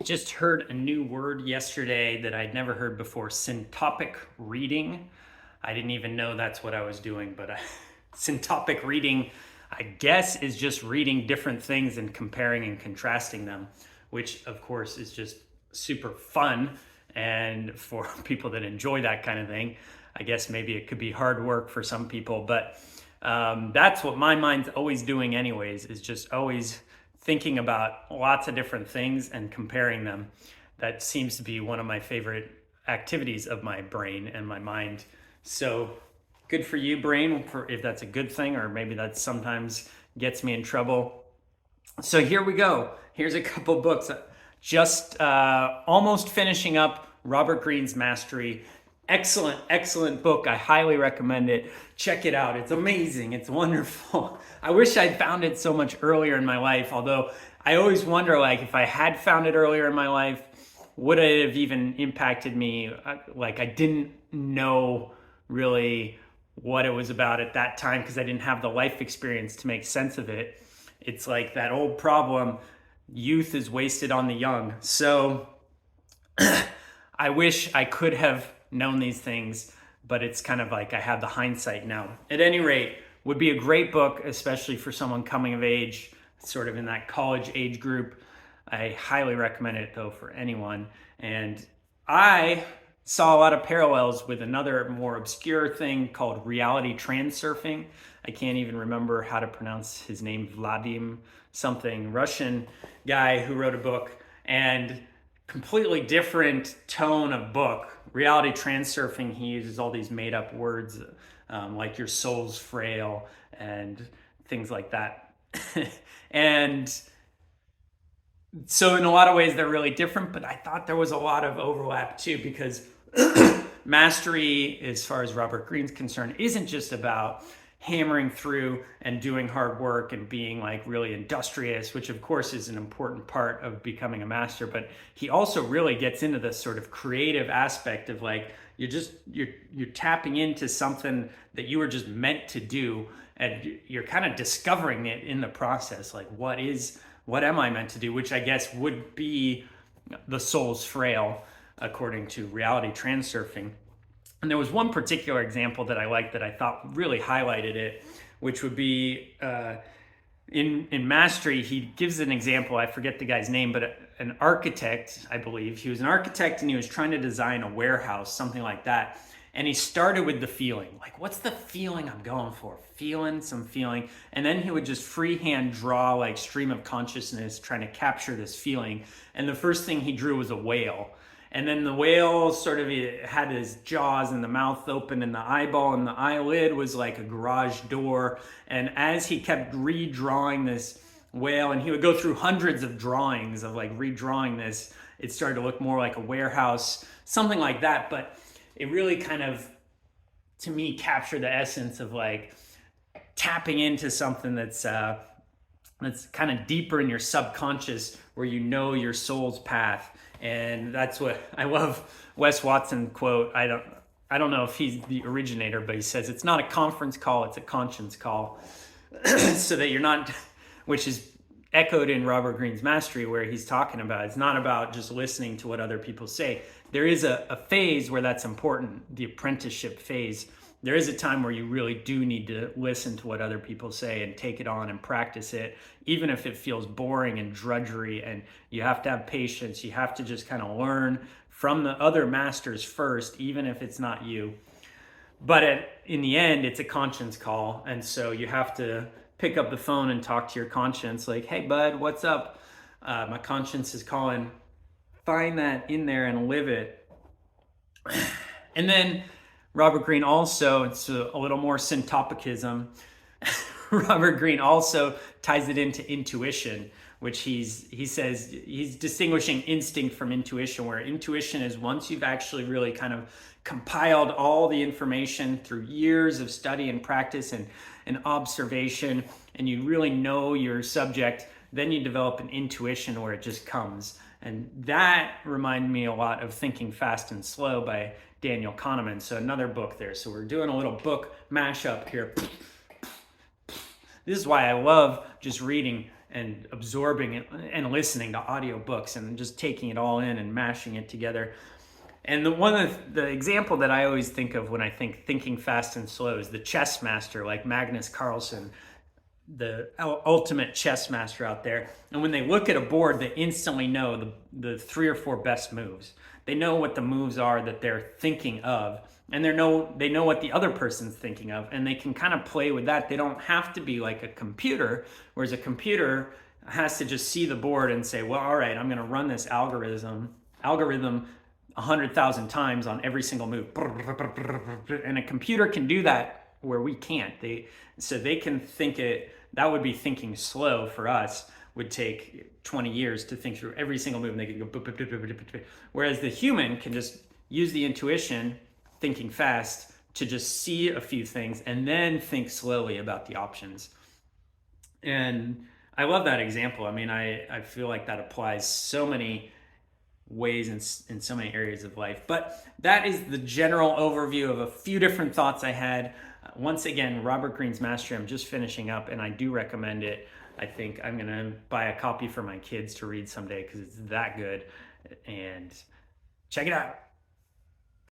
I just heard a new word yesterday that I'd never heard before, syntopic reading. I didn't even know that's what I was doing, but syntopic reading, I guess, is just reading different things and comparing and contrasting them, which of course is just super fun. And for people that enjoy that kind of thing, I guess maybe it could be hard work for some people, but that's what my mind's always doing, anyways, is just always thinking about lots of different things and comparing them. That seems to be one of my favorite activities of my brain and my mind. So good for you, brain, for if that's a good thing, or maybe that sometimes gets me in trouble. So here we go. Here's a couple books. Just almost finishing up Robert Greene's Mastery. Excellent, excellent book. I highly recommend it. Check it out. It's amazing. It's wonderful. I wish I'd found it so much earlier in my life, although I always wonder, like, if I had found it earlier in my life, would it have even impacted me? Like, I didn't know really what it was about at that time because I didn't have the life experience to make sense of it. It's like that old problem, youth is wasted on the young. So I wish I could have known these things, but it's kind of like I have the hindsight now. At any rate, would be a great book, especially for someone coming of age, sort of in that college age group. I highly recommend it though for anyone. And I saw a lot of parallels with another more obscure thing called reality transurfing. I can't even remember how to pronounce his name, Vladim something, Russian guy who wrote a book, and completely different tone of book. Reality transurfing, he uses all these made up words like your soul's frail and things like that. And so in a lot of ways they're really different, but I thought there was a lot of overlap too, because mastery, as far as Robert Greene's concerned, isn't just about hammering through and doing hard work and being like really industrious, which of course is an important part of becoming a master, but he also really gets into this sort of creative aspect of like you're tapping into something that you were just meant to do, and you're kind of discovering it in the process, like what am I meant to do, which I guess would be the soul's frail according to reality transurfing. And there was one particular example that I liked that I thought really highlighted it, which would be in Mastery. He gives an example. I forget the guy's name, but an architect, I believe. He was an architect and he was trying to design a warehouse, something like that. And he started with the feeling, like, what's the feeling I'm going for? Feeling, some feeling. And then he would just freehand draw like stream of consciousness, trying to capture this feeling. And the first thing he drew was a whale. And then the whale sort of had his jaws and the mouth open, and the eyeball and the eyelid was like a garage door. And as he kept redrawing this whale, and he would go through hundreds of drawings of like redrawing this, it started to look more like a warehouse, something like that. But it really kind of, to me, captured the essence of like tapping into something that's kind of deeper in your subconscious, where you know your soul's path. And that's what I love. Wes Watson quote, I don't know if he's the originator, but he says it's not a conference call, it's a conscience call. So that you're not, which is echoed in Robert Greene's Mastery, where he's talking about it's not about just listening to what other people say. There is a phase where that's important, the apprenticeship phase. There is a time where you really do need to listen to what other people say and take it on and practice it, even if it feels boring and drudgery, and you have to have patience. You have to just kind of learn from the other masters first, even if it's not you. But in the end, it's a conscience call, and so you have to pick up the phone and talk to your conscience, like, hey, bud, what's up? My conscience is calling. Find that in there and live it. And then Robert Greene also, it's a little more syntopicism. Robert Greene also ties it into intuition, which he says he's distinguishing instinct from intuition, where intuition is once you've actually really kind of compiled all the information through years of study and practice and observation, and you really know your subject, then you develop an intuition where it just comes. And that reminded me a lot of Thinking Fast and Slow by Daniel Kahneman. So another book there. So we're doing a little book mashup here. This is why I love just reading and absorbing it and listening to audiobooks and just taking it all in and mashing it together. And the example that I always think of when I think thinking fast and slow is the chess master, like Magnus Carlsen, the ultimate chess master out there. And when they look at a board, they instantly know the 3 or 4 best moves. They know what the moves are that they're thinking of, and they know what the other person's thinking of, and they can kind of play with that. They don't have to be like a computer, whereas a computer has to just see the board and say, well, all right, I'm going to run this algorithm 100,000 times on every single move. And a computer can do that where we can't. So they can think it, that would be thinking slow for us, would take 20 years to think through every single move, and they can go, whereas the human can just use the intuition, thinking fast, to just see a few things and then think slowly about the options. And I love that example. I mean, I feel like that applies so many ways in so many areas of life. But that is the general overview of a few different thoughts I had. Once again, Robert Greene's Mastery, I'm just finishing up, and I do recommend it. I think I'm going to buy a copy for my kids to read someday because it's that good. And check it out.